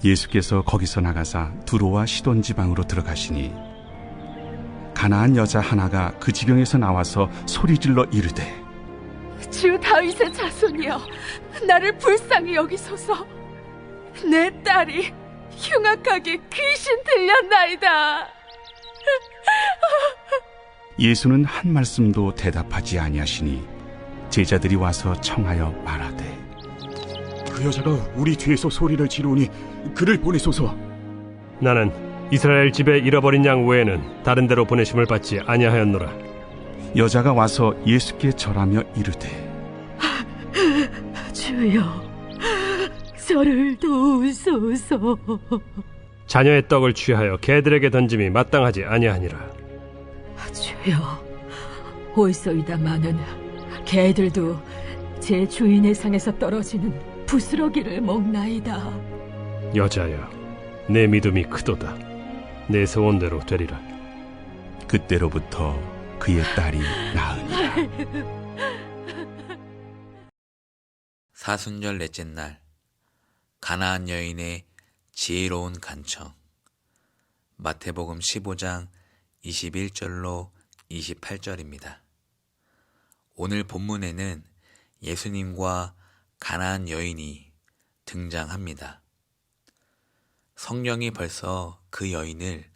예수께서 거기서 나가사 두로와 시돈 지방으로 들어가시니 가나안 여자 하나가 그 지경에서 나와서 소리질러 이르되 주 다윗의 자손이여, 나를 불쌍히 여기소서. 내 딸이 흉악하게 귀신 들렸나이다. 예수는 한 말씀도 대답하지 아니하시니 제자들이 와서 청하여 말하되 그 여자가 우리 뒤에서 소리를 지르니 그를 보내소서. 나는 이스라엘 집에 잃어버린 양 외에는 다른 데로 보내심을 받지 아니하였노라. 여자가 와서 예수께 절하며 이르되 주여, 저를 도우소서. 자녀의 떡을 취하여 개들에게 던짐이 마땅하지 아니하니라. 주여, 올소이다마는 개들도 제 주인의 상에서 떨어지는 부스러기를 먹나이다. 여자여, 내 믿음이 크도다. 내 소원대로 되리라. 그때로부터 그의 딸이 나으니라. 사순절 넷째 날, 가나안 여인의 지혜로운 간청. 마태복음 15장 21절로 28절입니다. 오늘 본문에는 예수님과 가나안 여인이 등장합니다. 성경이 벌써 그 여인을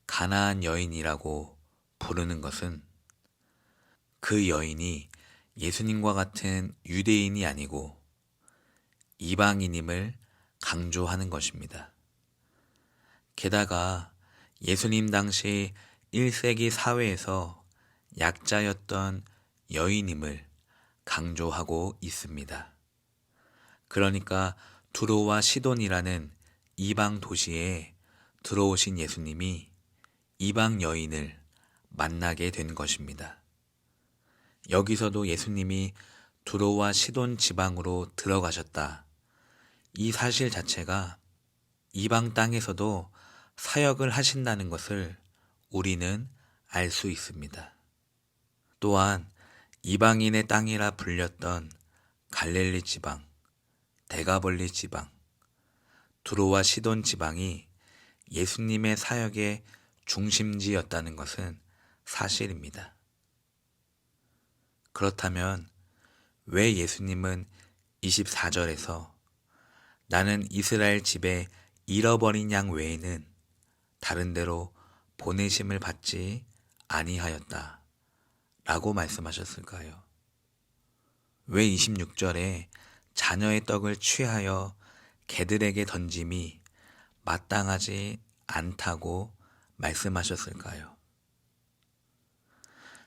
가나안 여인이라고 부르는 것은 그 여인이 예수님과 같은 유대인이 아니고 이방인임을 강조하는 것입니다. 게다가 예수님 당시 1세기 사회에서 약자였던 여인임을 강조하고 있습니다. 그러니까 두로와 시돈이라는 이방 도시에 들어오신 예수님이 이방 여인을 만나게 된 것입니다. 여기서도 예수님이 두로와 시돈 지방으로 들어가셨다. 이 사실 자체가 이방 땅에서도 사역을 하신다는 것을 우리는 알 수 있습니다. 또한 이방인의 땅이라 불렸던 갈릴리 지방, 데가볼리 지방, 두로와 시돈 지방이 예수님의 사역의 중심지였다는 것은 사실입니다. 그렇다면 왜 예수님은 24절에서 나는 이스라엘 집에 잃어버린 양 외에는 다른 데로 보내심을 받지 아니하였다 라고 말씀하셨을까요? 왜 26절에 자녀의 떡을 취하여 개들에게 던짐이 마땅하지 않다고 말씀하셨을까요?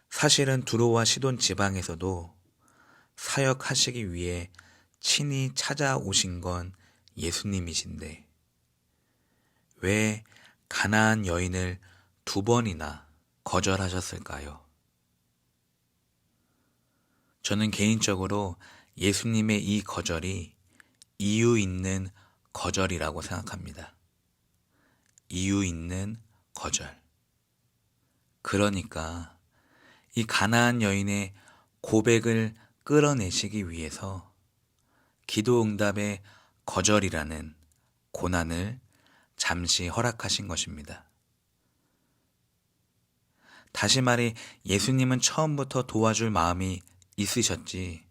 사실은 두로와 시돈 지방에서도 사역하시기 위해 친히 찾아오신 건 예수님이신데 왜 가나안 여인을 2번이나 거절하셨을까요? 저는 개인적으로 예수님의 이 거절이 이유 있는 거절이라고 생각합니다. 이유 있는 거절. 그러니까 이 가나안 여인의 고백을 끌어내시기 위해서 기도 응답의 거절이라는 고난을 잠시 허락하신 것입니다. 다시 말해 예수님은 처음부터 도와줄 마음이 있으셨지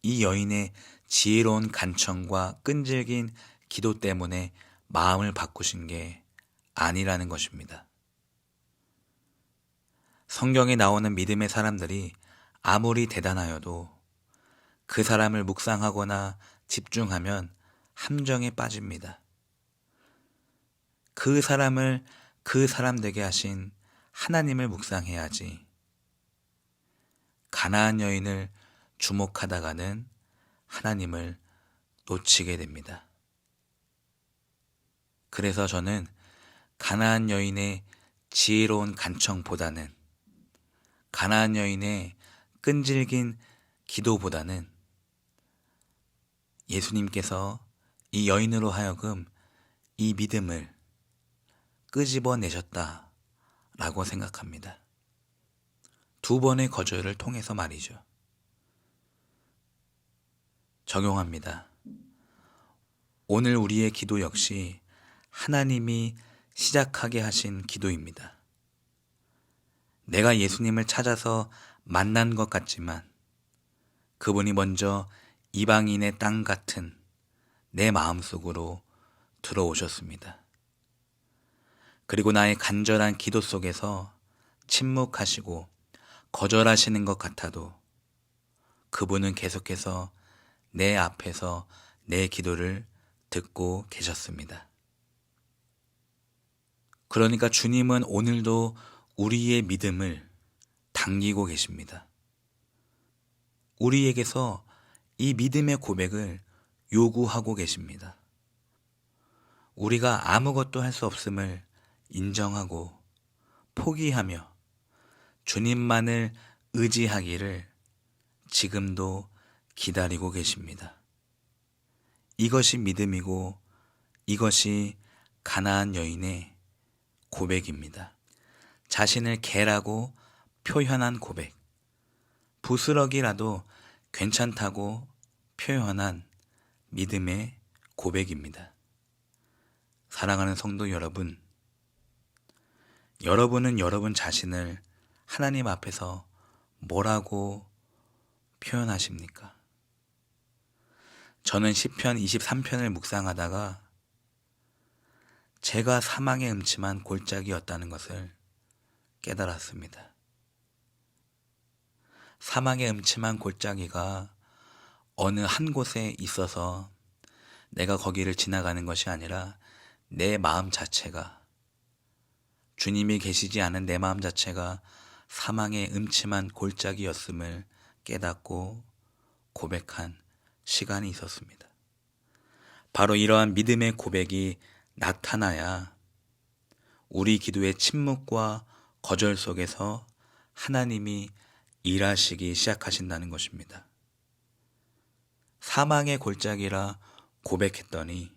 이 여인의 지혜로운 간청과 끈질긴 기도 때문에 마음을 바꾸신 게 아니라는 것입니다. 성경에 나오는 믿음의 사람들이 아무리 대단하여도 그 사람을 묵상하거나 집중하면 함정에 빠집니다. 그 사람을 그 사람 되게 하신 하나님을 묵상해야지 가나안 여인을 주목하다가는 하나님을 놓치게 됩니다. 그래서 저는 가나안 여인의 지혜로운 간청보다는 가나안 여인의 끈질긴 기도보다는 예수님께서 이 여인으로 하여금 이 믿음을 끄집어내셨다라고 생각합니다. 2번의 거절을 통해서 말이죠. 적용합니다. 오늘 우리의 기도 역시 하나님이 시작하게 하신 기도입니다. 내가 예수님을 찾아서 만난 것 같지만 그분이 먼저 이방인의 땅 같은 내 마음속으로 들어오셨습니다. 그리고 나의 간절한 기도 속에서 침묵하시고 거절하시는 것 같아도 그분은 계속해서 내 앞에서 내 기도를 듣고 계셨습니다. 그러니까 주님은 오늘도 우리의 믿음을 당기고 계십니다. 우리에게서 이 믿음의 고백을 요구하고 계십니다. 우리가 아무것도 할 수 없음을 인정하고 포기하며 주님만을 의지하기를 지금도 기다리고 계십니다. 이것이 믿음이고 이것이 가나안 여인의 고백입니다. 자신을 개라고 표현한 고백, 부스러기라도 괜찮다고 표현한 믿음의 고백입니다. 사랑하는 성도 여러분, 여러분은 여러분 자신을 하나님 앞에서 뭐라고 표현하십니까? 저는 시편 23편을 묵상하다가 제가 사망의 음침한 골짜기였다는 것을 깨달았습니다. 사망의 음침한 골짜기가 어느 한 곳에 있어서 내가 거기를 지나가는 것이 아니라 내 마음 자체가, 주님이 계시지 않은 내 마음 자체가 사망의 음침한 골짜기였음을 깨닫고 고백한 시간이 있었습니다. 바로 이러한 믿음의 고백이 나타나야 우리 기도의 침묵과 거절 속에서 하나님이 일하시기 시작하신다는 것입니다. 사망의 골짜기라 고백했더니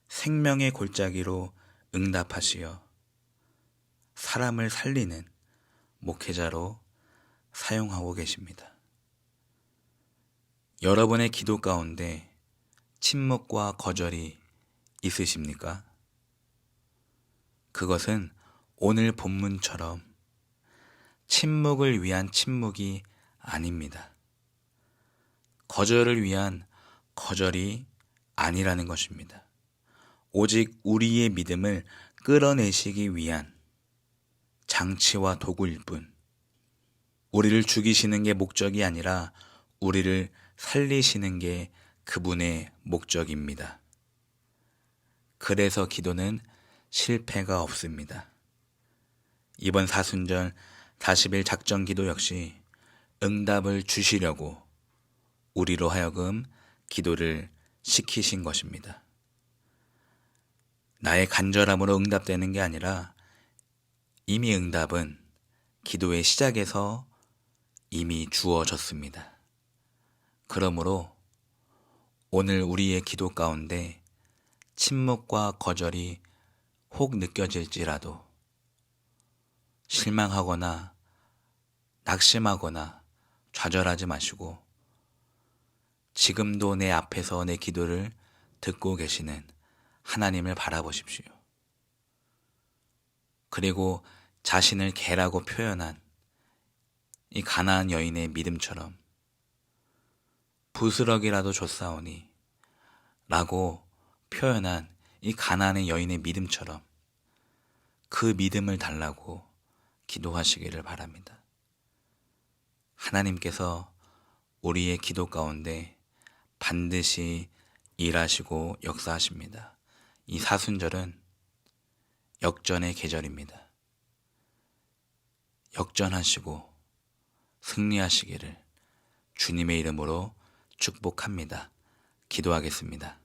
생명의 골짜기로 응답하시어 사람을 살리는 목회자로 사용하고 계십니다. 여러분의 기도 가운데 침묵과 거절이 있으십니까? 그것은 오늘 본문처럼 침묵을 위한 침묵이 아닙니다. 거절을 위한 거절이 아니라는 것입니다. 오직 우리의 믿음을 끌어내시기 위한 장치와 도구일 뿐, 우리를 죽이시는 게 목적이 아니라 우리를 살리시는 게 그분의 목적입니다. 그래서 기도는 실패가 없습니다. 이번 사순절 40일 작전 기도 역시 응답을 주시려고 우리로 하여금 기도를 시키신 것입니다. 나의 간절함으로 응답되는 게 아니라 이미 응답은 기도의 시작에서 이미 주어졌습니다. 그러므로 오늘 우리의 기도 가운데 침묵과 거절이 혹 느껴질지라도 실망하거나 낙심하거나 좌절하지 마시고 지금도 내 앞에서 내 기도를 듣고 계시는 하나님을 바라보십시오. 그리고 자신을 개라고 표현한 이 가나안 여인의 믿음처럼 부스러기라도 줬사오니 라고 표현한 이 가나안의 여인의 믿음처럼 그 믿음을 달라고 기도하시기를 바랍니다. 하나님께서 우리의 기도 가운데 반드시 일하시고 역사하십니다. 이 사순절은 역전의 계절입니다. 역전하시고 승리하시기를 주님의 이름으로 축복합니다. 기도하겠습니다.